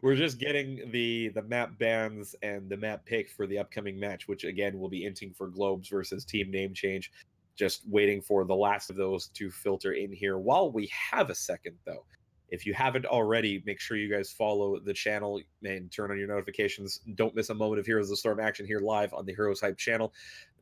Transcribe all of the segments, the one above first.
We're just getting the map bans and the map pick for the upcoming match, which again will be Inting for Globes versus Team Name Change. Just waiting for the last of those to filter in here while we have a second, though. If you haven't already, make sure you guys follow the channel and turn on your notifications. Don't miss a moment of Heroes of the Storm action here live on the Heroes Hype channel,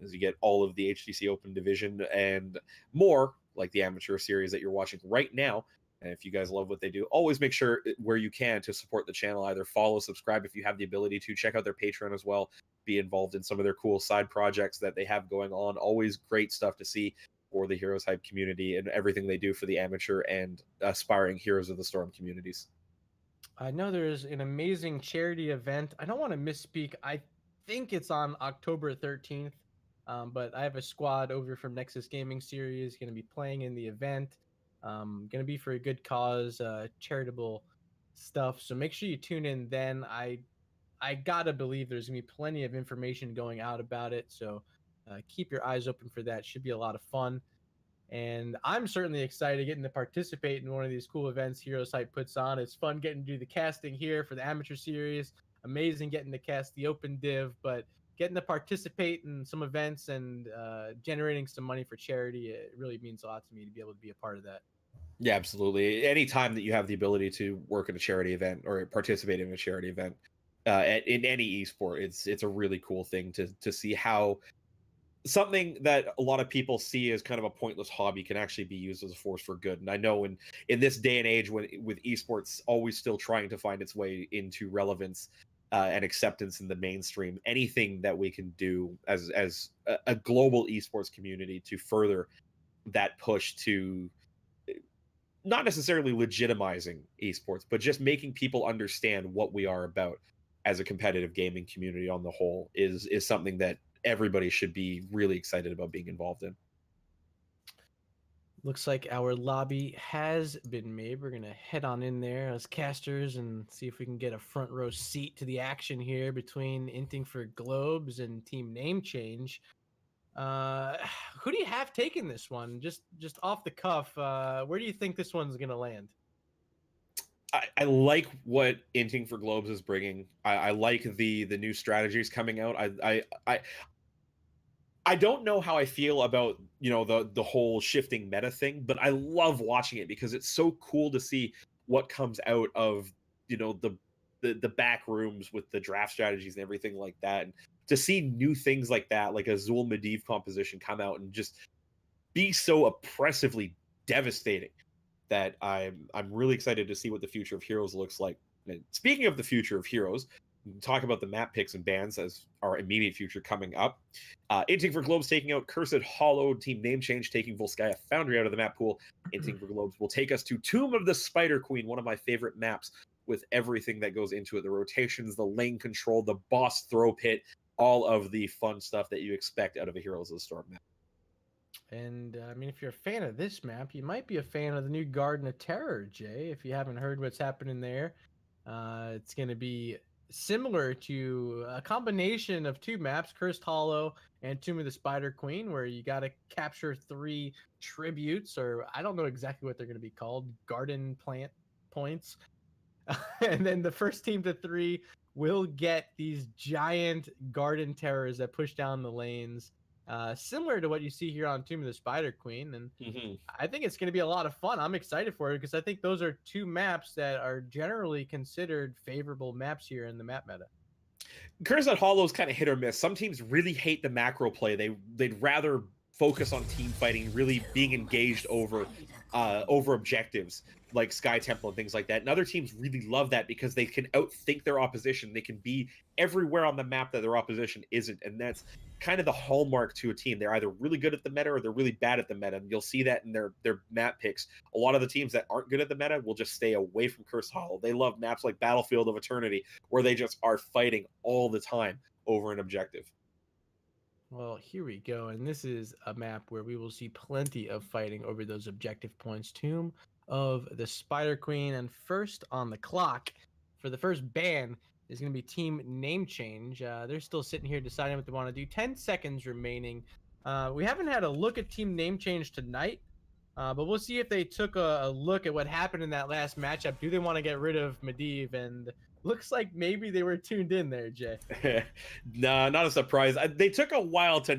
as you get all of the HTC Open Division and more, like the Amateur Series that you're watching right now. And if you guys love what they do, always make sure where you can to support the channel, either follow, subscribe if you have the ability to, check out their Patreon as well, be involved in some of their cool side projects that they have going on. Always great stuff to see for the Heroes Hype community and everything they do for the amateur and aspiring Heroes of the Storm communities. I know there's an amazing charity event. I don't want to misspeak. I think it's on October 13th, but I have a squad over from Nexus Gaming Series going to be playing in the event. Going to be for a good cause, charitable stuff. So make sure you tune in then. I gotta believe there's gonna be plenty of information going out about it. So keep your eyes open for that. Should be a lot of fun. And I'm certainly excited getting to participate in one of these cool events Heroes Hype puts on. It's fun getting to do the casting here for the Amateur Series. Amazing getting to cast the Open Div, but getting to participate in some events and generating some money for charity, it really means a lot to me to be able to be a part of that. Yeah, absolutely. Anytime that you have the ability to work in a charity event or participate in a charity event in any esport, it's a really cool thing to see how something that a lot of people see as kind of a pointless hobby can actually be used as a force for good. And I know in this day and age, when with esports always still trying to find its way into relevance and acceptance in the mainstream, anything that we can do as a global esports community to further that push to not necessarily legitimizing esports, but just making people understand what we are about as a competitive gaming community on the whole is something that everybody should be really excited about being involved in. Looks like our lobby has been made. We're gonna head on in there as casters and see if we can get a front row seat to the action here between Inting for Globes and Team Name Change. Who do you have taking this one? Just off the cuff, where do you think this one's gonna land? I like what Inting for Globes is bringing. I like the new strategies coming out. I don't know how I feel about the whole shifting meta thing, but I love watching it because it's so cool to see what comes out of the back rooms with the draft strategies and everything like that, and to see new things like that, like a Zul Medivh composition come out and just be so oppressively devastating, that I'm really excited to see what the future of Heroes looks like. And speaking of the future of Heroes, we can talk about the map picks and bans as our immediate future coming up. Inting for Globes taking out Cursed Hollow. Team Name Change taking Volskaya Foundry out of the map pool. Inting for Globes will take us to Tomb of the Spider Queen, one of my favorite maps, with everything that goes into it. The rotations, the lane control, the boss throw pit, all of the fun stuff that you expect out of a Heroes of the Storm map. And I mean, if you're a fan of this map, you might be a fan of the new Garden of Terror, Jay. If you haven't heard what's happening there, it's going to be similar to a combination of two maps, Cursed Hollow and Tomb of the Spider Queen, where you got to capture 3 tributes, or I don't know exactly what they're going to be called, garden plant points. And then the first team to 3 will get these giant garden terrors that push down the lanes, similar to what you see here on Tomb of the Spider Queen. And I think it's going to be a lot of fun. I'm excited for it because I think those are 2 maps that are generally considered favorable maps here in the map meta. Cursed Hollow is kind of hit or miss. Some teams really hate the macro play. They'd rather focus on team fighting, really being engaged over objectives like Sky Temple and things like that. And other teams really love that because they can outthink their opposition. They can be everywhere on the map that their opposition isn't. And that's kind of the hallmark to a team. They're either really good at the meta or they're really bad at the meta. And you'll see that in their map picks. A lot of the teams that aren't good at the meta will just stay away from Cursed Hollow. They love maps like Battlefield of Eternity, where they just are fighting all the time over an objective. Well, here we go. And this is a map where we will see plenty of fighting over those objective points. Tomb of the Spider Queen. And first on the clock for the first ban is going to be Team Name Change. They're still sitting here deciding what they want to do. 10 seconds remaining. We haven't had a look at Team Name Change tonight, but we'll see if they took a look at what happened in that last matchup. Do they want to get rid of Medivh? And Looks like maybe they were tuned in there, Jay. Nah, not a surprise. They took a while to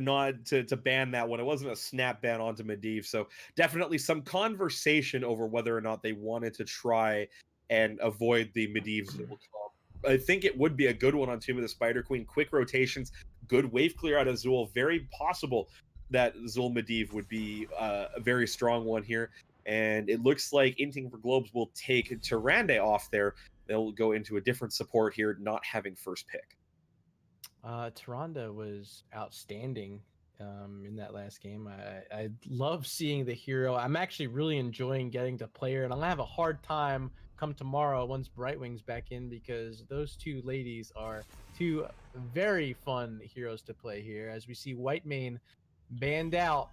ban that one. It wasn't a snap ban onto Medivh, so definitely some conversation over whether or not they wanted to try and avoid the Medivh Zul comp. I think it would be a good one on Tomb of the Spider Queen. Quick rotations, good wave clear out of Zul. Very possible that Zul Medivh would be a very strong one here. And it looks like Inting for Globes will take Tyrande off there. They'll go into a different support here, not having first pick. Tyrande was outstanding in that last game. I love seeing the hero. I'm actually really enjoying getting to play her, and I'm gonna have a hard time come tomorrow once Brightwing's back in because those two ladies are two very fun heroes to play here. As we see Whitemane banned out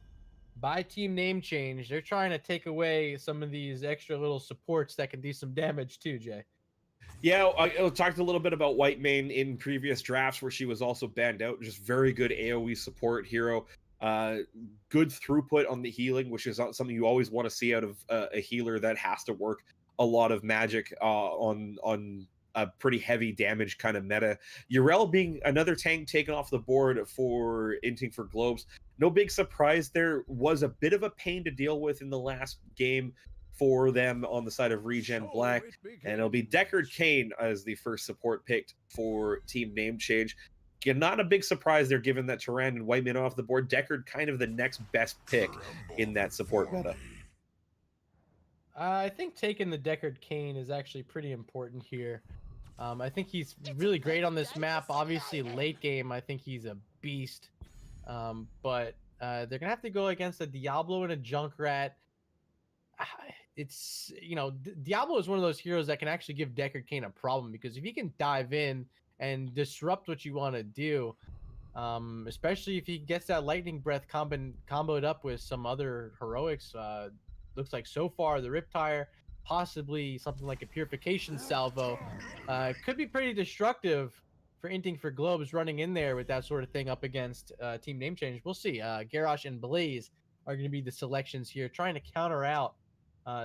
by team name change, they're trying to take away some of these extra little supports that can do some damage too, Jay. Yeah, I talked a little bit about Whitemane in previous drafts where she was also banned out. Just very good AoE support hero. Good throughput on the healing, which is something you always want to see out of a healer that has to work a lot of magic on a pretty heavy damage kind of meta. Yrel being another tank taken off the board for Inting for Globes. No big surprise there. Was a bit of a pain to deal with in the last game for them on the side of Regen Black, and it'll be Deckard Cain as the first support picked for team name change. Again, not a big surprise there, given that Tyrande and Whitemane off the board. Deckard kind of the next best pick in that support meta. I think taking the Deckard Cain is actually pretty important here. I think he's really great on this map. Obviously, late game, I think he's a beast. But they're gonna have to go against a Diablo and a Junkrat. It's Diablo is one of those heroes that can actually give Deckard Cain a problem because if he can dive in and disrupt what you want to do, especially if he gets that lightning breath comboed up with some other heroics, looks like so far the Riptire, possibly something like a purification salvo, could be pretty destructive for Inting for Globes running in there with that sort of thing up against team name change. We'll see. Garrosh and Blaze are going to be the selections here, trying to counter out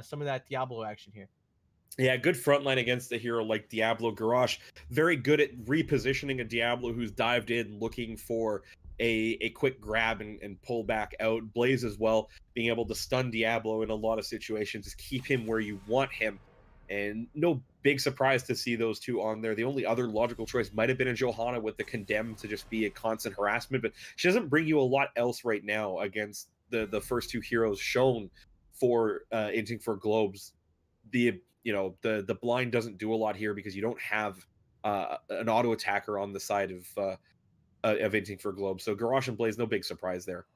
some of that Diablo action here. Yeah, good frontline against a hero like Diablo. Garrosh, very good at repositioning a Diablo who's dived in looking for a quick grab and pull back out. Blaze as well, being able to stun Diablo in a lot of situations, just keep him where you want him. And no big surprise to see those two on there. The only other logical choice might have been a Johanna with the Condemn to just be a constant harassment, but she doesn't bring you a lot else right now against the first two heroes shown for Inting for Globes. The blind doesn't do a lot here because you don't have an auto attacker on the side of Inting for Globes. So Garrosh and Blaze, no big surprise there.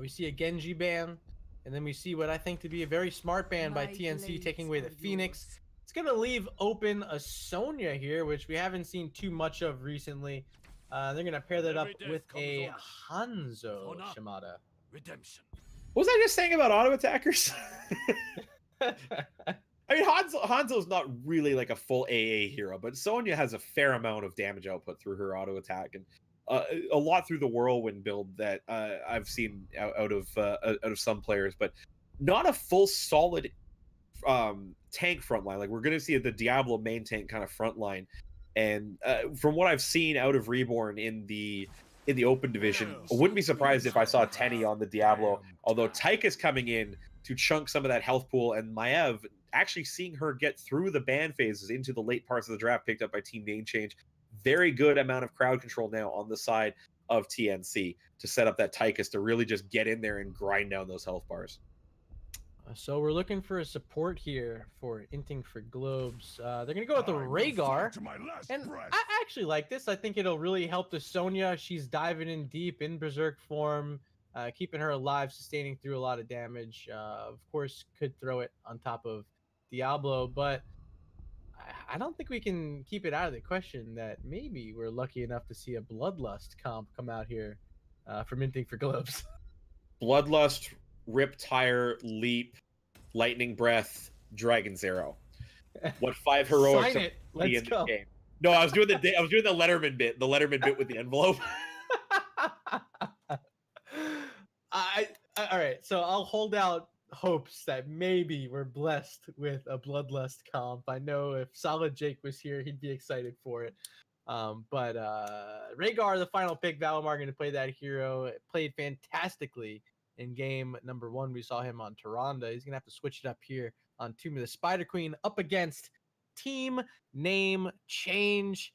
We see a Genji ban, and then we see what I think to be a very smart ban by TNC taking away the Phoenix. It's going to leave open a Sonya here, which we haven't seen too much of recently. They're going to pair that up with a Hanzo Shimada. Redemption. What was I just saying about auto attackers? I mean, Hanzo's not really like a full AA hero, but Sonya has a fair amount of damage output through her auto attack, and a lot through the Whirlwind build that I've seen out of some players, but not a full solid tank frontline. Like we're going to see the Diablo main tank kind of frontline, and from what I've seen out of Reborn in the open division, I wouldn't be surprised if I saw Tenny on the Diablo, although Tyka's coming in to chunk some of that health pool, and Maev, actually seeing her get through the ban phases into the late parts of the draft picked up by team name change. Very good amount of crowd control now on the side of TNC to set up that Tychus to really just get in there and grind down those health bars. So we're looking for a support here for Inting for Globes. They're going to go with the Rhaegar. And I actually like this. I think it'll really help the Sonya. She's diving in deep in Berserk form, keeping her alive, sustaining through a lot of damage. Of course, could throw it on top of Diablo, but I don't think we can keep it out of the question that maybe we're lucky enough to see a Bloodlust comp come out here from Inting for Globes. Bloodlust, Riptire, Leap, Lightning Breath, Dragon's Arrow. What 5 heroics Sign it. Let's go. Game? No, I was doing the Letterman bit, with the envelope. All right, so I'll hold out hopes that maybe we're blessed with a Bloodlust comp. I know if Solid Jake was here, he'd be excited for it. But Rhaegar, the final pick, Valimar going to play that hero. Played fantastically in game number 1. We saw him on Tyrande. He's going to have to switch it up here on Tomb of the Spider Queen up against Team Name Change.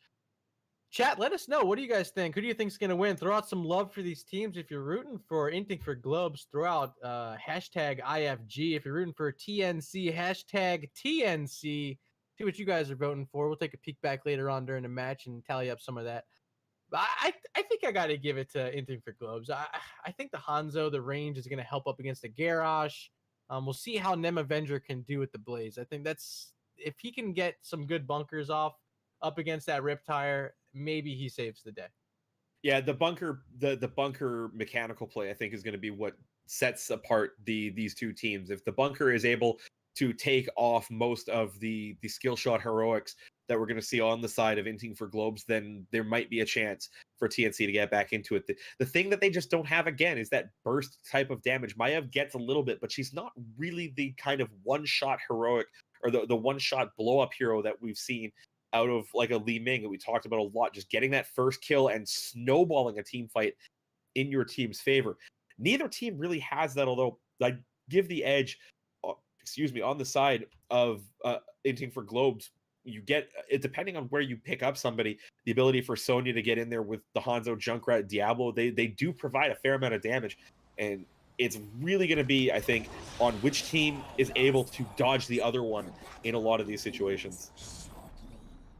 Chat, let us know. What do you guys think? Who do you think is going to win? Throw out some love for these teams. If you're rooting for Inting for Globes, throw out hashtag IFG. If you're rooting for TNC, hashtag TNC. See what you guys are voting for. We'll take a peek back later on during the match and tally up some of that. But I think I got to give it to Inting for Globes. I think the Hanzo, the range is going to help up against the Garrosh. We'll see how Nem Avenger can do with the Blaze. I think that's, if he can get some good bunkers off up against that Riptire, maybe he saves the day. Yeah, the bunker mechanical play, I think, is going to be what sets apart these two teams. If the bunker is able to take off most of the skill shot heroics that we're going to see on the side of Inting for Globes, then there might be a chance for TNC to get back into it. The thing that they just don't have, again, is that burst type of damage. Maiev gets a little bit, but she's not really the kind of one-shot heroic or the one-shot blow-up hero that we've seen out of like a Li Ming that we talked about a lot, just getting that first kill and snowballing a team fight in your team's favor. Neither team really has that, although I give the edge, on the side of Inting for Globes. You get it, depending on where you pick up somebody, the ability for Sonya to get in there with the Hanzo, Junkrat, Diablo, they do provide a fair amount of damage, and it's really going to be, I think, on which team is able to dodge the other one in a lot of these situations.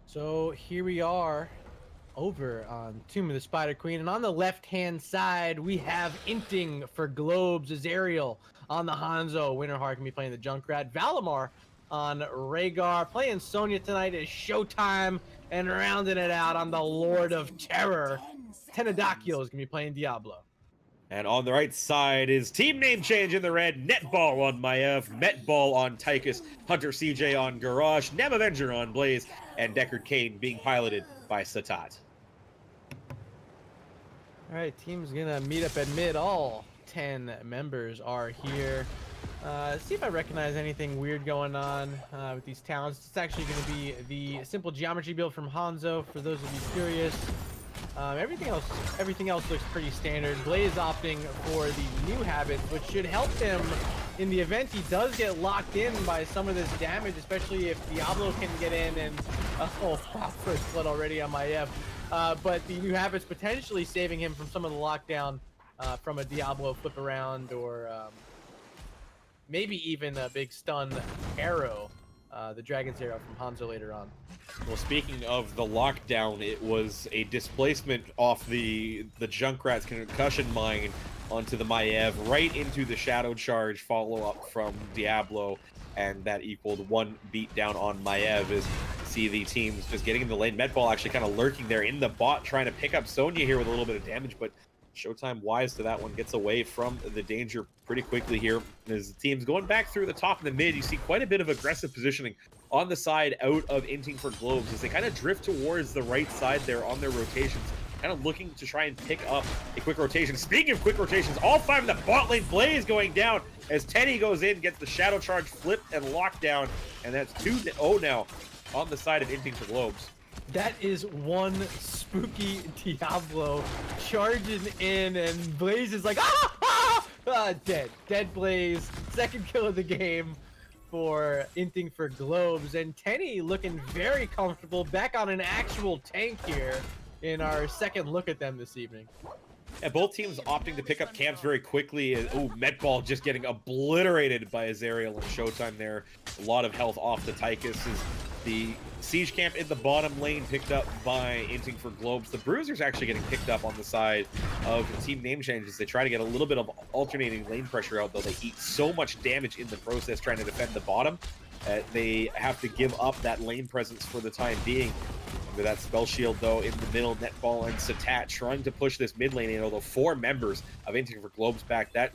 So here we are over on Tomb of the Spider Queen. And on the left-hand side, we have Inting for Globes, Azariel on the Hanzo. Winterheart can be playing the Junkrat. Valimar on Rhaegar. Playing Sonya tonight is Showtime. And rounding it out on the Lord of Terror, Tenedakio is going to be playing Diablo. And on the right side is Team Name Change in the red, Netball on Maiev, Metball on Tychus, Hunter CJ on Garage, Nem Avenger on Blaze, and Deckard Cain being piloted by Satat. All right, team's gonna meet up at mid. All 10 members are here. See if I recognize anything weird going on with these talents. It's actually gonna be the simple geometry build from Hanzo, for those of you curious. Everything else looks pretty standard. Blaze opting for the new habits, which should help him in the event he does get locked in by some of this damage, especially if Diablo can get in and oh wow, first blood already on Maiev. But the new habits potentially saving him from some of the lockdown from a Diablo flip around, or maybe even a big stun arrow, the Dragon's Arrow from Hanzo later on. Well, speaking of the lockdown, it was a displacement off the Junkrat's concussion mine onto the Maiev, right into the Shadow Charge follow-up from Diablo, and that equaled one beat down on Maiev. As you see the teams just getting in the lane. Metball actually kind of lurking there in the bot, trying to pick up Sonya here with a little bit of damage, but Showtime wise to that one, gets away from the danger pretty quickly here. As the team's going back through the top and the mid, you see quite a bit of aggressive positioning on the side out of Inting for Globes as they kind of drift towards the right side there on their rotations, kind of looking to try and pick up a quick rotation. Speaking of quick rotations, all 5 in the bot lane. Blaze going down as Teddy goes in, gets the Shadow Charge flipped and locked down, and that's 2-0 now on the side of Inting for Globes. That is one spooky Diablo charging in, and Blaze is like, dead Blaze. Second kill of the game for Inting for Globes, and Tenny looking very comfortable, back on an actual tank here in our second look at them this evening. Yeah, both teams opting to pick up camps very quickly. Oh, Metball just getting obliterated by Azariel and Showtime there. A lot of health off the Tychus. Is the siege camp in the bottom lane picked up by Inting for Globes. The Bruisers actually getting picked up on the side of Team Name Changes. They try to get a little bit of alternating lane pressure out, though they eat so much damage in the process trying to defend the bottom. They have to give up that lane presence for the time being. With that spell shield, though, in the middle, Netball and Satat trying to push this mid lane in, although 4 members of Inting for Globes back. That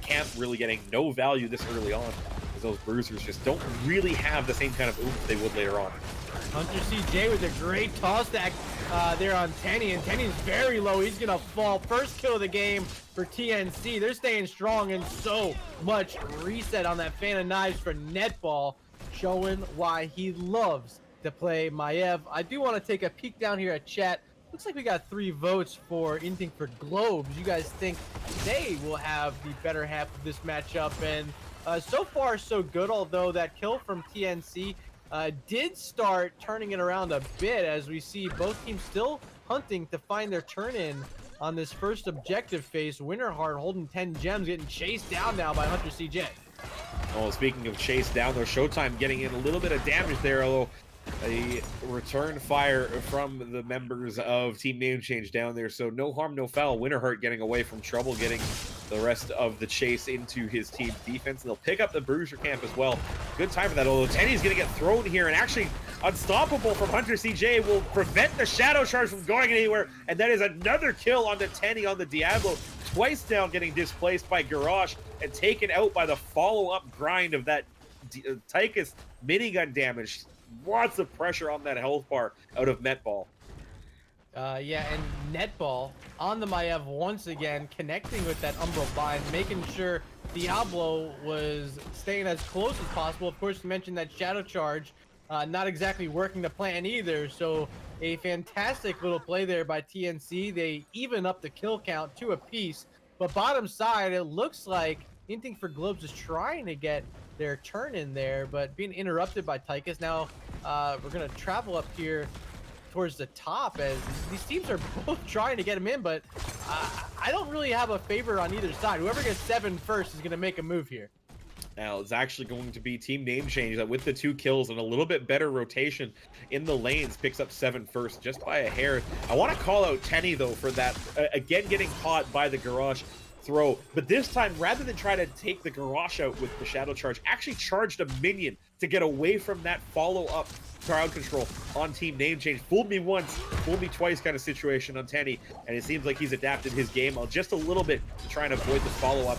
camp really getting no value this early on, as those Bruisers just don't really have the same kind of oomph they would later on. Hunter CJ with a great toss stack there on Tenny, and Tenny's very low. He's gonna fall. First kill of the game for TNC. They're staying strong, and so much reset on that fan of knives for Netball, showing why he loves to play Maiev. I do want to take a peek down here at chat. Looks like we got 3 votes for Inting for Globes. You guys think they will have the better half of this matchup, and so far so good, although that kill from TNC did start turning it around a bit, as we see both teams still hunting to find their turn-in on this first objective phase. Winterheart holding 10 gems, getting chased down now by Hunter CJ. Oh, speaking of chase down, though, Showtime getting in a little bit of damage there, although a return fire from the members of Team Name Change down there, so no harm, no foul. Winterheart getting away from trouble, getting the rest of the chase into his team's defense, and they'll pick up the Bruiser camp as well. Good time for that, although Tenny's going to get thrown here, and actually Unstoppable from Hunter CJ will prevent the Shadow Charge from going anywhere, and that is another kill onto Tenny on the Diablo. Twice now getting displaced by Garrosh and taken out by the follow-up grind of that Tychus minigun damage. Lots of pressure on that health bar out of Netball. Yeah, and Netball on the Maiev once again, connecting with that Umbral bind, making sure Diablo was staying as close as possible. Of course, you mentioned that Shadow Charge, not exactly working the plan either, so a fantastic little play there by TNC. They even up the kill count to a piece, but bottom side, it looks like Inting for Globes is trying to get their turn in there, but being interrupted by Tychus. Now we're gonna travel up here towards the top, as these teams are both trying to get him in, but I don't really have a favor on either side. Whoever gets 7 first is gonna make a move here. Now it's actually going to be Team Name Change that with the 2 kills and a little bit better rotation in the lanes picks up 7 first just by a hair. I want to call out Tenny though for that, again getting caught by the Garrosh throw, but this time rather than try to take the Garrosh out with the Shadow Charge, actually charged a minion to get away from that follow-up crowd control on Team Name Change. Fooled me once, fooled me twice kind of situation on Tenny, and it seems like he's adapted his game just a little bit to try and avoid the follow-up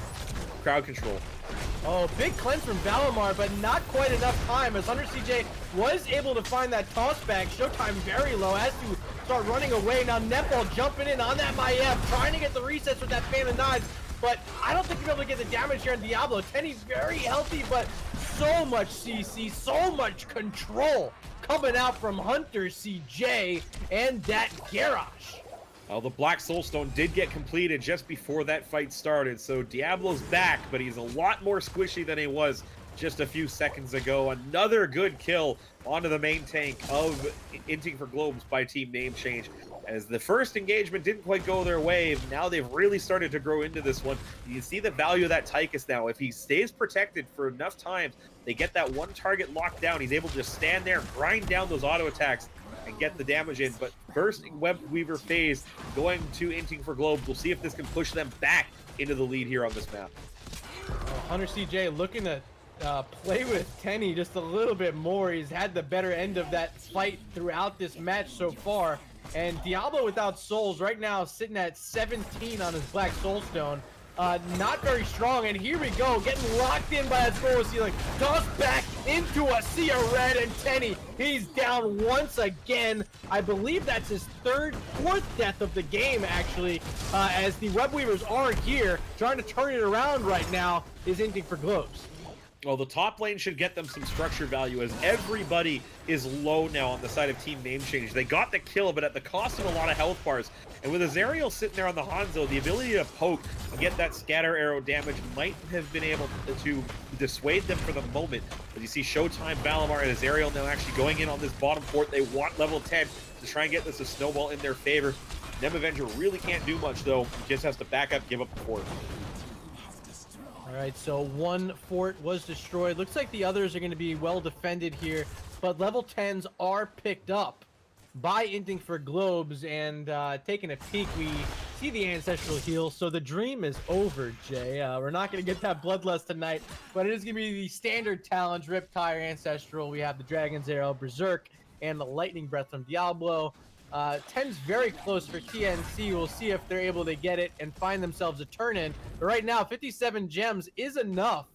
crowd control. Oh, big cleanse from Valimar, but not quite enough time, as Hunter CJ was able to find that toss back. Showtime very low, has to start running away. Now Netball jumping in on that Maiev, trying to get the resets with that fan of knives, but I don't think you're able to get the damage here on Diablo. Tenny's very healthy, but so much CC, so much control coming out from Hunter CJ and that Garrosh. The Black Soulstone did get completed just before that fight started, so Diablo's back, but he's a lot more squishy than he was just a few seconds ago. Another good kill onto the main tank of Inting for Globes by Team Name Change. As the first engagement didn't quite go their way, now they've really started to grow into this one. You can see the value of that Tychus now. If he stays protected for enough times, they get that one target locked down. He's able to just stand there, grind down those auto attacks, and get the damage in. But first Web Weaver phase going to Inting for Globes. We'll see if this can push them back into the lead here on this map. Hunter CJ looking to play with Tenny just a little bit more. He's had the better end of that fight throughout this match so far. And Diablo without souls right now sitting at 17 on his Black Soulstone. Not very strong, and here we go, getting locked in by that scroll ceiling. Tossed back into a sea of red, and Tenny, he's down once again. I believe that's his fourth death of the game, actually, as the Web Weavers are here. Trying to turn it around right now is Inting for Globes. Well, the top lane should get them some structure value, as everybody is low now on the side of Team Name Change. They got the kill, but at the cost of a lot of health bars. And with Azariel sitting there on the Hanzo, the ability to poke and get that scatter arrow damage might have been able to dissuade them for the moment. But you see Showtime, Valimar, and Azariel now actually going in on this bottom fort. They want level 10 to try and get this a snowball in their favor. Nem Avenger really can't do much, though. He just has to back up, give up the fort. All right, so one fort was destroyed. Looks like the others are going to be well defended here, but level 10s are picked up by Inting for Globes. And taking a peek, we see the Ancestral Heal. So the dream is over, Jay. We're not going to get that Bloodlust tonight, but it is going to be the standard talents, Riptire, Ancestral. We have the Dragon's Arrow, Berserk, and the Lightning Breath from Diablo. 10's very close for TNC. We'll see if they're able to get it and find themselves a turn-in. But right now, 57 gems is enough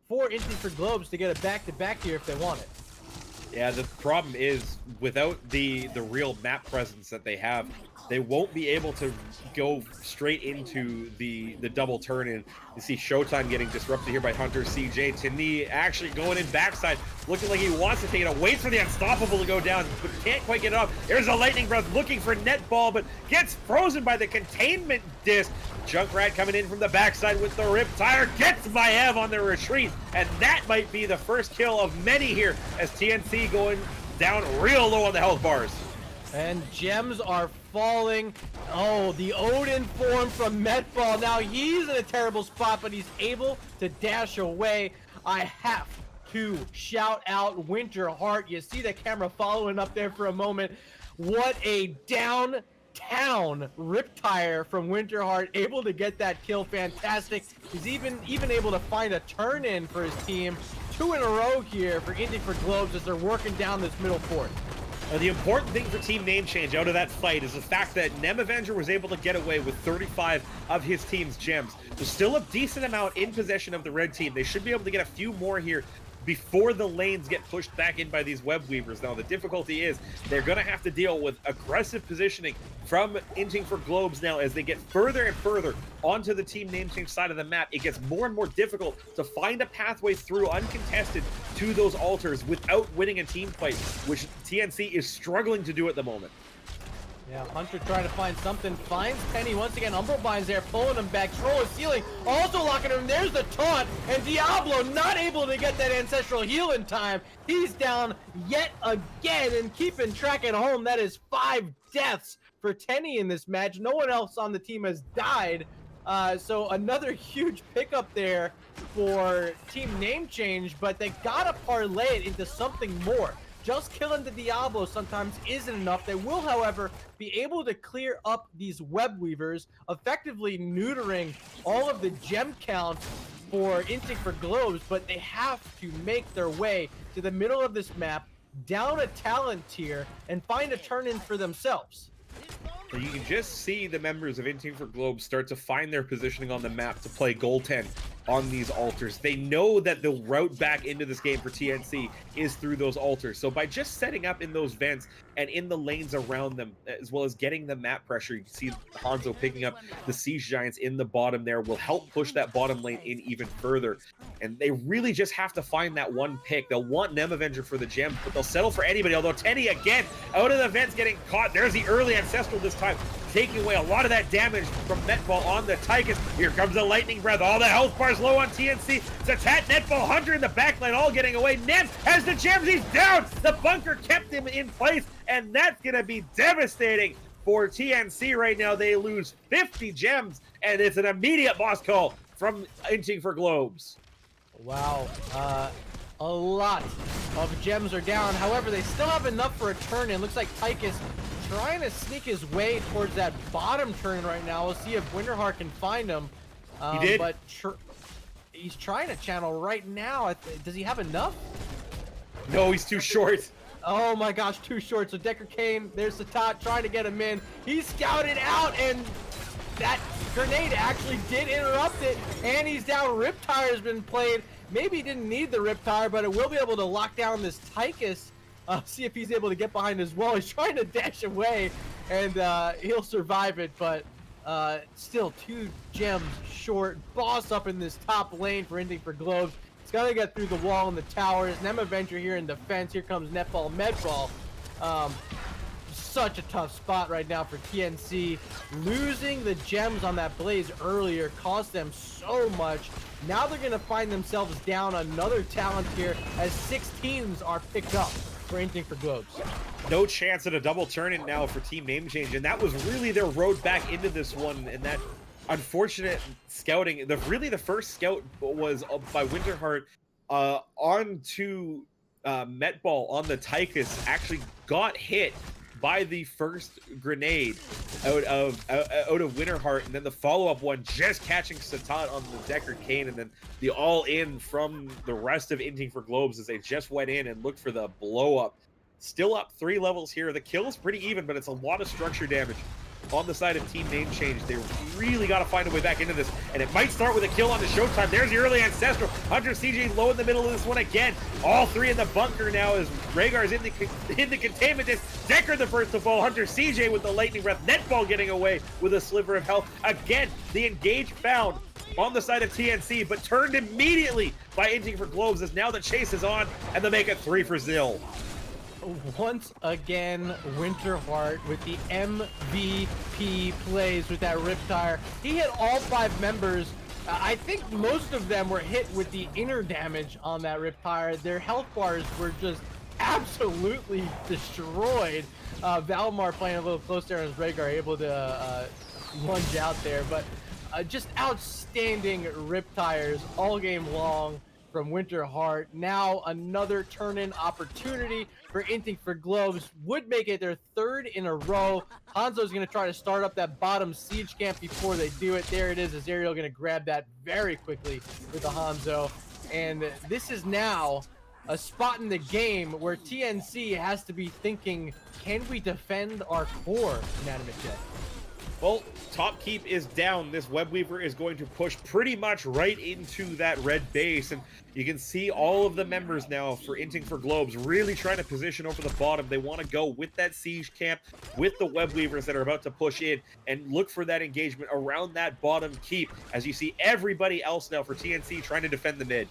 for Inting for Globes to get a back-to-back here if they want it. Yeah, the problem is without the real map presence that they have, they won't be able to go straight into the double turn in. You see Showtime getting disrupted here by Hunter CJ. Tini actually going in backside, looking like he wants to take it. Waits for the unstoppable to go down, but can't quite get it up. There's a lightning breath looking for Netball, but gets frozen by the containment disc. Junkrat coming in from the backside with the rip tire, gets Maev on the retreat, and that might be the first kill of many here as TNC going down real low on the health bars. And gems are falling. Oh, the Odin form from Metball. Now he's in a terrible spot, but he's able to dash away. I have to shout out Winterheart. You see the camera following up there for a moment. What a downtown Riptire from Winterheart, able to get that kill. Fantastic. He's even able to find a turn in for his team. 2 in a row here for Inting for Globes as they're working down this middle court. The important thing for Team Name Change out of that fight is the fact that Nem Avenger was able to get away with 35 of his team's gems. There's still a decent amount in possession of the red team. They should be able to get a few more here before the lanes get pushed back in by these web weavers. Now the difficulty is they're going to have to deal with aggressive positioning from Inting for Globes now as they get further and further onto the Team Name Change side of the map. It gets more and more difficult to find a pathway through uncontested to those altars without winning a team fight, which TNC is struggling to do at the moment. Yeah, Hunter trying to find something, finds Penny once again. Umbrobine's there, pulling him back. Troll is sealing, also locking him. There's the taunt, and Diablo not able to get that ancestral heal in time. He's down yet again, and keeping track at home. That is 5 deaths for Tenny in this match. No one else on the team has died. So another huge pickup there for Team Name Change, but they gotta parlay it into something more. Just killing the Diablo sometimes isn't enough. They will, however, be able to clear up these web weavers, effectively neutering all of the gem count for Inting for Globes, but they have to make their way to the middle of this map, down a talent tier, and find a turn-in for themselves. You can just see the members of Inting for Globes start to find their positioning on the map to play goaltend on these altars. They know that the route back into this game for TNC is through those altars. So by just setting up in those vents and in the lanes around them, as well as getting the map pressure, you can see Hanzo picking up the Siege Giants in the bottom there will help push that bottom lane in even further. And they really just have to find that one pick. They'll want Nem Avenger for the gem, but they'll settle for anybody. Although Tenny again out of the vents getting caught. There's the early Ancestral this time, taking away a lot of that damage from Netball on the Tychus. Here comes the Lightning Breath. All the health bars low on TNC. Zatat, Netball, Hunter in the backline, all getting away. Nem has the gems. He's down. The bunker kept him in place, and that's going to be devastating for TNC right now. They lose 50 gems, and it's an immediate boss call from Inting for Globes. Wow. A lot of gems are down. However, they still have enough for a turn-in. Looks like Tychus trying to sneak his way towards that bottom turn right now. We'll see if Winterheart can find him. He did. But he's trying to channel right now. Does he have enough? No, he's too short. Oh my gosh, too short. So Decker Kane, there's Satat trying to get him in. He's scouted out, and that grenade actually did interrupt it, and he's down. Riptire has been played. Maybe he didn't need the Riptire, but it will be able to lock down this Tychus. See if he's able to get behind as well. He's trying to dash away, and he'll survive it, but still 2 gems short. Boss up in this top lane for Inting for Globes. It's got to get through the wall in the towers. Nem Avenger here in defense. Here comes Netball, Medball. Such a tough spot right now for TNC. Losing the gems on that Blaze earlier cost them so much. Now they're going to find themselves down another talent here as 6 teams are picked up for Inting for Globes. No chance at a double turn-in now for Team Name Change, and that was really their road back into this one, and that unfortunate scouting. The first scout was by Winterheart onto Metball on the Tychus, actually got hit by the first grenade out of Winterheart, and then the follow-up one just catching Satat on the Decker Kane, and then the all-in from the rest of Inting for Globes as they just went in and looked for the blow-up. Still up 3 levels here. The kill is pretty even, but it's a lot of structure damage on the side of Team Name Change. They really got to find a way back into this, and it might start with a kill on the Showtime. There's the early Ancestral. Hunter CJ low in the middle of this one again. All three in the bunker now as Rhaegar's in the containment disc. Decker the first to fall. Hunter CJ with the lightning breath. Netball getting away with a sliver of health. Again, the engage found on the side of TNC, but turned immediately by Inting for Globes as now the chase is on, and they make it 3 for Zill. Once again, Winterheart with the MVP plays with that Riptire. He hit all 5 members. I think most of them were hit with the inner damage on that Riptire. Their health bars were just absolutely destroyed. Valmar playing a little close there as Rhaegar able to lunge out there, but just outstanding Riptires all game long from Winterheart. Now another turn-in opportunity for Inting for Globes. Would make it their 3rd in a row. Hanzo's going to try to start up that bottom siege camp before they do it. There it is. Azariel going to grab that very quickly with the Hanzo. And this is now a spot in the game where TNC has to be thinking, can we defend our core, InanimateJ? Well, top keep is down. This Webweaver is going to push pretty much right into that red base, and you can see all of the members now for Inting for Globes really trying to position over the bottom. They want to go with that siege camp, with the Webweavers that are about to push in, and look for that engagement around that bottom keep, as you see everybody else now for TNC trying to defend the mid.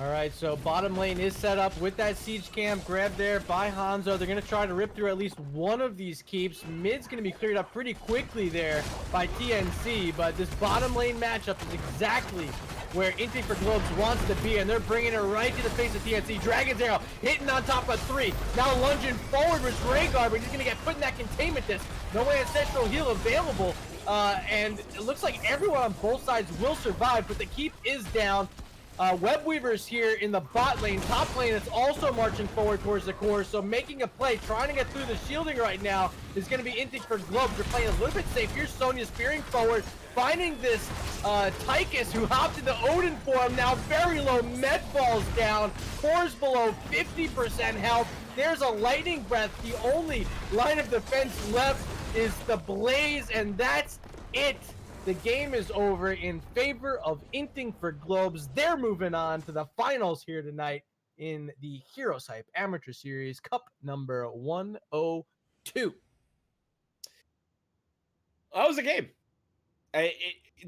All right, so bottom lane is set up with that siege camp grabbed there by Hanzo. They're going to try to rip through at least one of these keeps. Mid's going to be cleared up pretty quickly there by TNC, but this bottom lane matchup is exactly where Inting for Globes wants to be, and they're bringing it right to the face of TNC. Dragon's Arrow hitting on top of 3. Now lunging forward with Rhaegar, but he's going to get put in that containment disc. No way Ancestral Heal available, and it looks like everyone on both sides will survive, but the keep is down. Webweavers here in the bot lane. Top lane is also marching forward towards the core, so making a play, trying to get through the shielding right now is going to be Inting for Globes. They're playing a little bit safe here. Sonya spearing forward, finding this Tychus who hopped into Odin form. Now very low, med falls down. Core's below 50% health. There's a lightning breath. The only line of defense left is the Blaze, and that's it. The game is over in favor of Inting for Globes. They're moving on to the finals here tonight in the HeroesHype Amateur Series, Cup number 102. That was a game.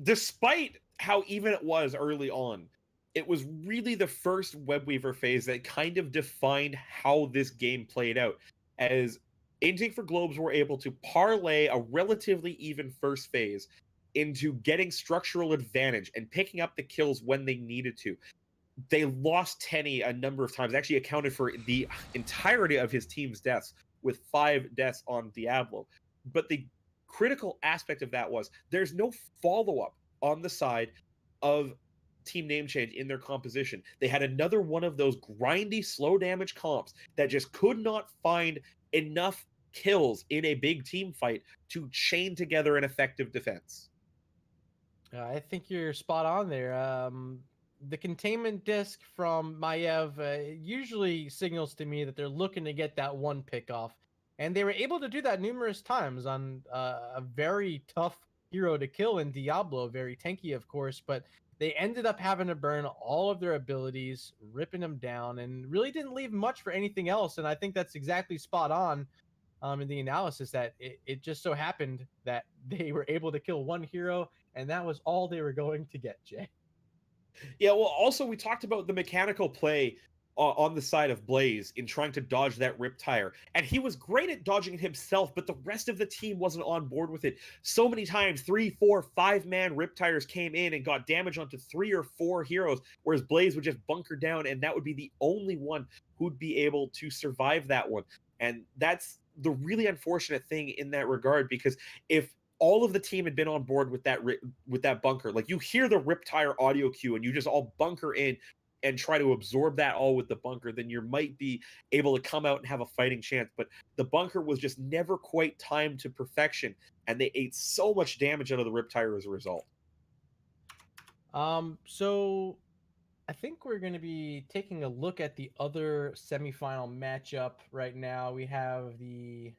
Despite how even it was early on, it was really the first Webweaver phase that kind of defined how this game played out, as Inting for Globes were able to parlay a relatively even first phase into getting structural advantage and picking up the kills when they needed to. They lost Tenny a number of times, actually accounted for the entirety of his team's deaths with 5 deaths on Diablo. But the critical aspect of that was there's no follow-up on the side of Team Name Change in their composition. They had another one of those grindy, slow damage comps that just could not find enough kills in a big team fight to chain together an effective defense. I think you're spot on there. The containment disc from Maiev usually signals to me that they're looking to get that one pick off. And they were able to do that numerous times on a very tough hero to kill in Diablo, very tanky, of course, but they ended up having to burn all of their abilities, ripping them down, and really didn't leave much for anything else. And I think that's exactly spot on in the analysis, that it just so happened that they were able to kill one hero, and that was all they were going to get, Jay. Yeah, well, also we talked about the mechanical play on the side of Blaze in trying to dodge that Riptire, and he was great at dodging it himself, but the rest of the team wasn't on board with it. So many times 3, 4, 5-man Riptires came in and got damage onto 3 or 4 heroes, whereas Blaze would just bunker down, and that would be the only one who'd be able to survive that one. And that's the really unfortunate thing in that regard, because if all of the team had been on board with that bunker, like you hear the Riptire audio cue and you just all bunker in and try to absorb that all with the bunker, then you might be able to come out and have a fighting chance. But the bunker was just never quite timed to perfection, and they ate so much damage out of the Riptire as a result. So I think we're going to be taking a look at the other semifinal matchup right now. We have the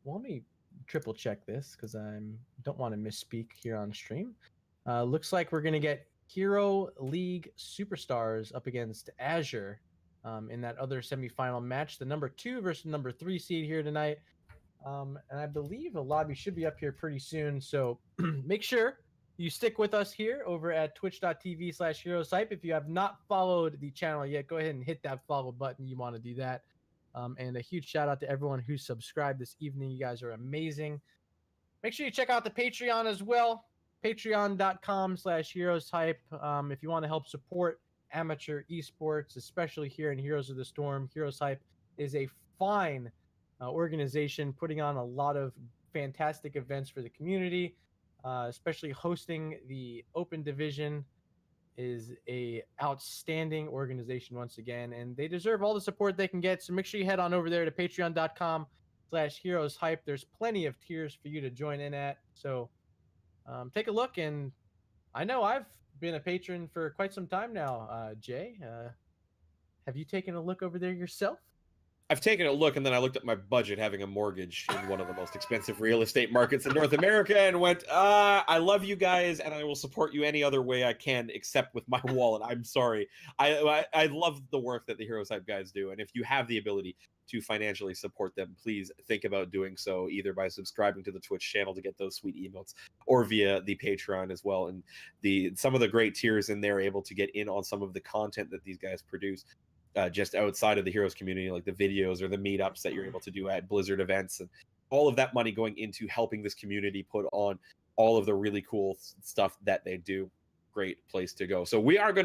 Well, let me triple check this because I don't want to misspeak here on stream. Looks like we're gonna get Hero League Superstars up against Azure in that other semifinal match. The number 2 versus number 3 seed here tonight. And I believe a lobby should be up here pretty soon. So make sure you stick with us here over at twitch.tv/HeroesHype. If you have not followed the channel yet, go ahead and hit that follow button. You want to do that. And a huge shout out to everyone who subscribed this evening. You guys are amazing. Make sure you check out the Patreon as well. Patreon.com/HeroesHype. If you want to help support amateur esports, especially here in Heroes of the Storm, HeroesHype is a fine organization putting on a lot of fantastic events for the community, especially hosting the Open Division is a outstanding organization once again, and they deserve all the support they can get. So make sure you head on over there to patreon.com/HeroesHype. There's plenty of tiers for you to join in at. So take a look. And I know I've been a patron for quite some time now. Jay, have you taken a look over there yourself? I've taken a look, and then I looked at my budget having a mortgage in one of the most expensive real estate markets in North America and went, I love you guys, and I will support you any other way I can except with my wallet. I'm sorry. I love the work that the HeroesHype guys do, and if you have the ability to financially support them, please think about doing so, either by subscribing to the Twitch channel to get those sweet emotes, or via the Patreon as well. And some of the great tiers in there are able to get in on some of the content that these guys produce. Just outside of the Heroes community, like the videos or the meetups that you're able to do at Blizzard events, and all of that money going into helping this community put on all of the really cool stuff that they do. Great place to go. So we are going to